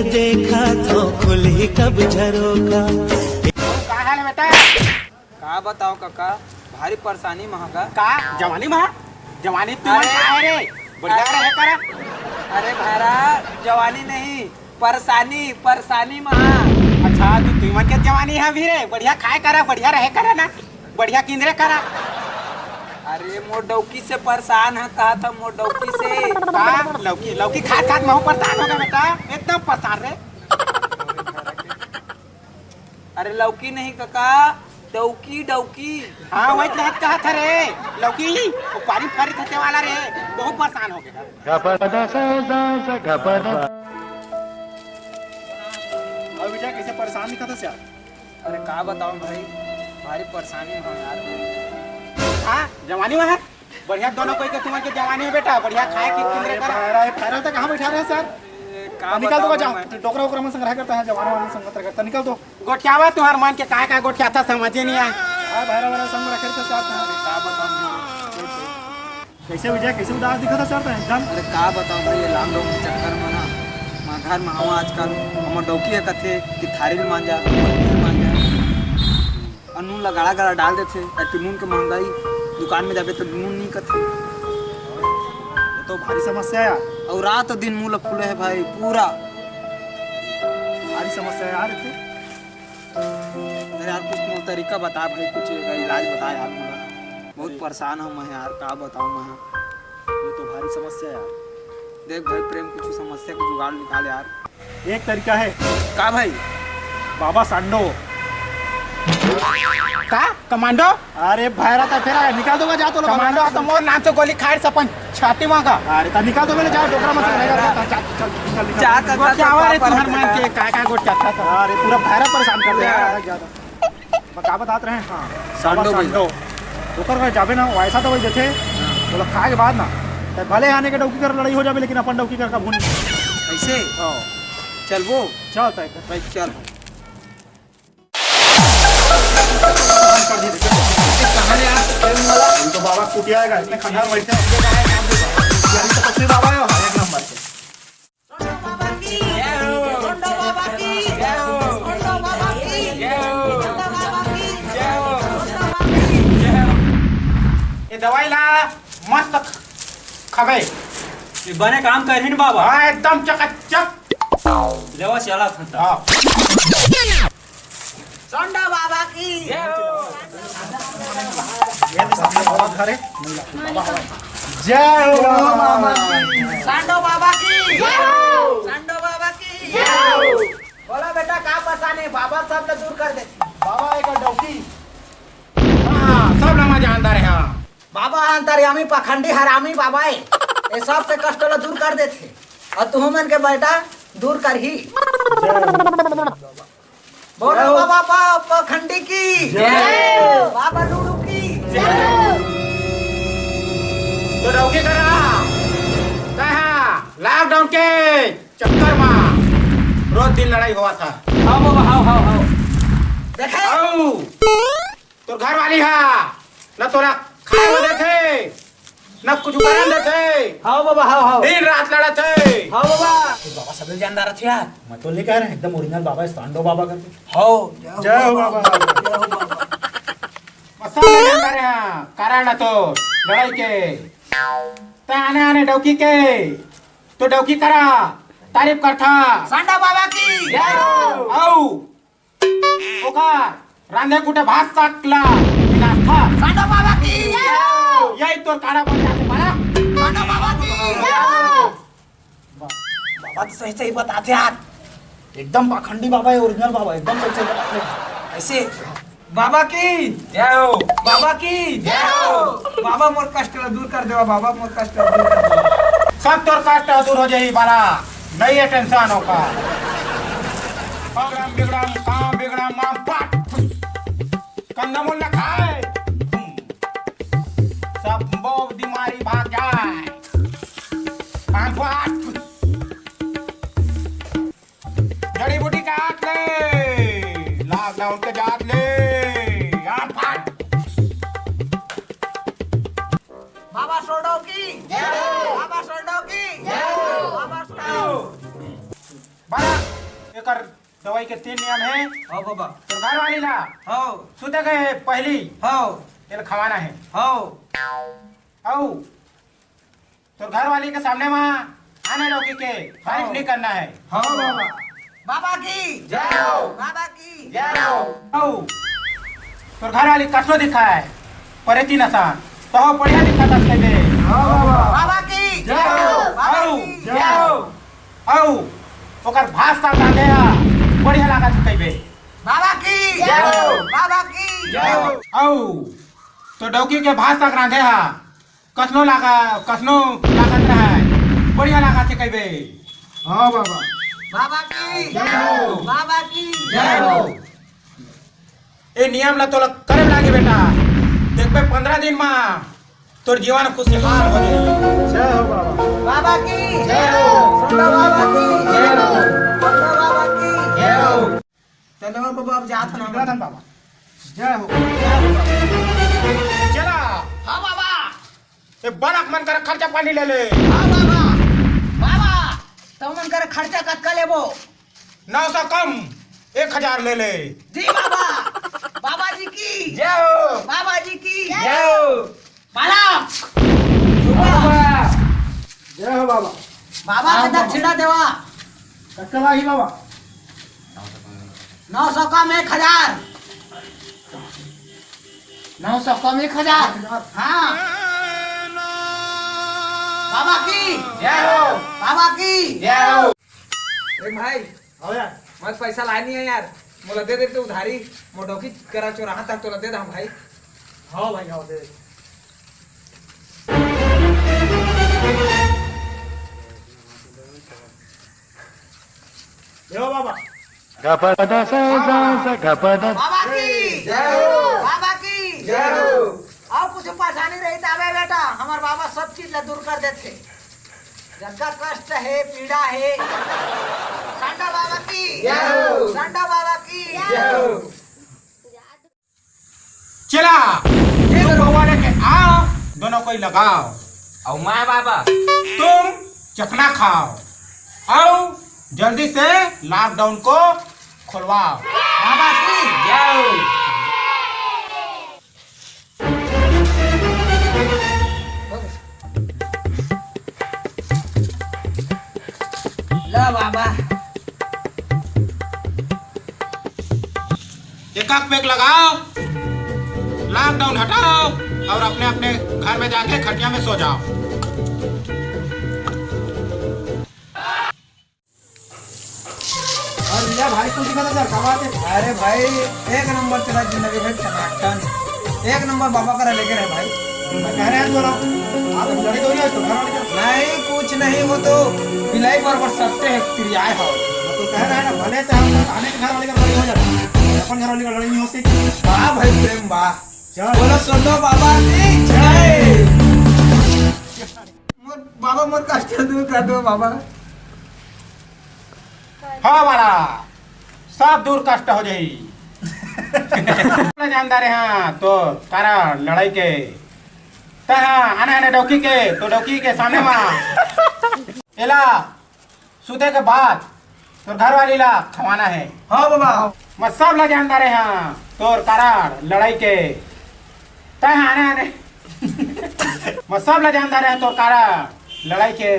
देखा तो खुली कब झरोका। का हाल है बेटा? का बताओ काका, भारी परेशानी महंगा का जवानी महा जवानी तू है रे, बढ़िया रहे करा। अरे भारा जवानी नहीं, परेशानी परेशानी महा। अच्छा तू तुमन के जवानी है भी रे, बढ़िया खाए करा, बढ़िया रहे करा ना, बढ़िया किंदरे करा। अरे मोर डौकी से परेशान है, कहा था मोर डौकी से। का लौकी लौकी खा खा महू परेशान हो गया बेटा, एकदम परेशान रे। अरे लौकी नहीं काका, डौकी डौकी। हाँ वही लहत कहा था रे, लौकी वो पानी फारी थते वाला रे, बहुत परेशान हो गया। अब विजय कैसे परेशान नहीं था से? अरे का बताओ भाई, भारी परेशानी है यार। हाँ जवानी में है, बढ़िया दोनों कोई के तुम्हारे जवानी में बेटा, बढ़िया खाए की किंदरे करा। फायरल तक कहाँ बैठा रहे सर? निकल दो जाओ, टोकरा वोकरा में संग्रह करता है, जवान वाला संग्रह करता, निकल दो। गोठियावा तुम्हार मान के का गोठिया था समझ नहीं आया। हाँ भाईरा वाला संग्रह करते साथ का बताओ कैसे विजय कैसे उदास दिखा था सर एकदम। अरे का बताओ भाई, ये लॉकडाउन के चक्कर में ना मैं घर में हूँ आजकल। हमार डौकी है कथे कि थारी में मान जा नून ला गाड़ा गाड़ा डाल देते, और नून के महंगाई, दुकान में जाबे तो नून नहीं कथे। तो भारी समस्या है और रात दिन मुँह ला फूले है भाई पूरा, भारी समस्या है यार। अरे यार कुछ मोर तरीका बता भाई, कुछ इलाज बता यार, मुझे बहुत परेशान हूँ मैं यार, का बताऊँ मैं। ये तो भारी समस्या है यार। देख भाई प्रेम कुछ समस्या का जुगाड़ निकाल यार। एक तरीका है का भाई? बाबा सांडो का कमांडो। अरे भाईरा तो फिर निकाल दोगा जा तो कमांडो तो मोर नाम से गोली खाए सपन छाती मांगा। अरे तो निकाल दो मैंने जा टोकरा में से रहेगा। जा का क्या हुआ रे तुम्हार मान के का गोट चाहता था? अरे पूरा भाईरा परेशान कर दिया ज्यादा। का बतात रहे? हां सांडो ओकर में जाबे ना वैसा तो वही देखे बोला खाए के बाद ना तो भले आने के डौकी कर लड़ाई हो जाबे, लेकिन अपन डौकी कर का भूल ऐसे। हां चल वो चल तय भाई चल। तो बाबा कुटिया आएगा इतने खंडा बैठते हैं तो पत्नी बाबा है एक नंबर के। ये दवाई ला मस्त खबे बने काम कर बाबा। हाँ एकदम चकाचक लेवा चला था। हाँ संडा बाबा की ये भी सब बहुत घरे जय हो मामा सांडो बाबा की सांडो बाबा की बोला बेटा का परेशानी, बाबा सब दूर कर दे। बाबा एक डौकी। हाँ सब नामा जानता रहे। हाँ बाबा अंतर्यामी पखंडी हरामी बाबा है, ये सब से कष्ट ला दूर कर देते, और तुम मन के बेटा दूर कर ही। बोलो बाबा पखंडी की जय, बाबा लूडू की जय। तो डौकी करा लॉकडाउन के चक्कर में रोज दिन लड़ाई हुआ था। हाँ बाबा हाँ देखे तो घर वाली है न तोरा खाए हो देते न कुछ करन देते। हाँ बाबा हाँ दिन रात लड़ते। हाँ बाबा बाबा सब जानदार थे यार, मैं तो लेकर रहे एकदम ओरिजिनल बाबा सांडो बाबा करके। हो जय हो बाबा। सब जानदार हैं कारण तो लड़ाई के ताने आने डौकी के तो डौकी करा तारीफ करता सांडा बाबा की जय। आओ ओका रांधे कुटे भात साकला नास्ता सांडा बाबा की जय। यही तो कारा बन जाते पारा सांडा बाबा की जय। बाबा तो सही सही बताते यार, एकदम पाखंडी बाबा है, ओरिजिनल बाबा एकदम सही बताते हैं। ऐसे बाबा की जय हो, बाबा की जय हो। बाबा मोर कष्ट ला दूर कर देवा, बाबा मोर कष्ट ला दूर कर देवा। सब तोर कष्ट दूर हो जाई बाला, नहीं है टेंशन होगा। प्रोग्राम बिगड़ाम काम बिगड़ाम माम पाट कंदमूल न खाए सब बहुत बीमारी भाग जाए। जड़ी बूटी का हाथ ले, लॉकडाउन के जात ले बाबा सोडो की जय, बाबा सोडो की जय, बाबा सोडो। बड़ा दवाई के 3 नियम है। हाँ बाबा तो घर वाली ला हाँ सुते गए पहली हाँ तेल खवाना है हाँ औ तो घर वाली के सामने वहाँ आने लौकी के तारीफ नहीं करना है। हाँ बाबा बाबा की जय हो बाबा की जय हो औ तो घर वाली कठो दिखा है परेती नसान तो हो बढ़िया दिखा दस के दे हाँ बाबा बाबा की जय हो बाबा औ की जय हो औ ओकर भास का गांधे बढ़िया लगा कहबे बाबा की जय हो बाबा की जय हो औ तो डौकी के भास तक रांधे कसनो लागत रहा है बढ़िया लगा कहबे। हाँ बाबा बाबा की जय हो बाबा की जय हो ए नियम ला तो करे लागे बेटा देखबे 15 दिन में तोर जीवन खुशहाल हो जाई। जय हो बाबा बाबा की जय हो सोना बाबा की जय हो सोना बाबा की जय हो चलो बाबा अब जात ना निकला बाबा जय हो चला हाँ बाबा ए बड़क मन कर खर्चा पानी ले ले हाँ बाबा बाबा तो मन कर खर्चा कतका लेबो 900 कम 1000 ले ले। जी बाबा बाबा जी की जय हो बाबा जी की जय हो बालक बाबा जय हो बाबा बाबा के दक्षिणा देवा कटला ही बाबा 900 कम 1000 900 कम 1000 हाँ बाबा की जय हो बाबा की जय हो ए भाई आओ यार मत पैसा लानी है यार मोला दे देते उधारी मोटोकी करा चौराहा तक तोला दे दम भाई हाँ भाई हाँ दे देखो बाबा बाबा की जय हो बाबा की जय हो और कुछ परेशानी रही तो आवे बेटा हमारे बाबा सब चीज ला दूर कर देते जगह कष्ट है पीड़ा है सांडा बाबा की जय हो सांडा बाबा की जय हो चला तुम वाले के आओ दोनों कोई लगाओ और मैं बाबा तुम चखना खाओ आओ जल्दी से लॉकडाउन को खुलवाओ। बाबा की जय हो लो बाबा एक पैक लगाओ लॉकडाउन हटाओ और अपने अपने घर में जाके खटिया में सो जाओ। और लिया भाई तुम दिखा सर क्या बात है। अरे भाई एक नंबर तेरा जिंदगी भाई टनाटन एक नंबर बाबा करा लेके रहे भाई कह रहे हैं बोला आप लड़े तो नहीं है तो घर वाले का नहीं कुछ नहीं वो तो बिलाई बराबर सकते हैं क्रियाएं हो तो कह रहा है ना भले चाहे आने के घर वाले का लड़ाई हो जाए अपन घर वाले का लड़ाई नहीं हो सकती। वाह भाई प्रेम वाह चल बोलो सोनो बाबा की जय मोर बाबा मोर कष्ट दूर कर दो बाबा हाँ वाला सब दूर कष्ट हो जाई। जानदार है हाँ तो तारा लड़ाई के आने आने डौकी के तो डौकी के सामने वहाँ एला सुते के बाद तो घर वाली ला खवाना है। हाँ बाबा मैं सब ला जानदार है हाँ तोर कारण लड़ाई के आने आने मैं सब ला जानदार है तोर कारण लड़ाई के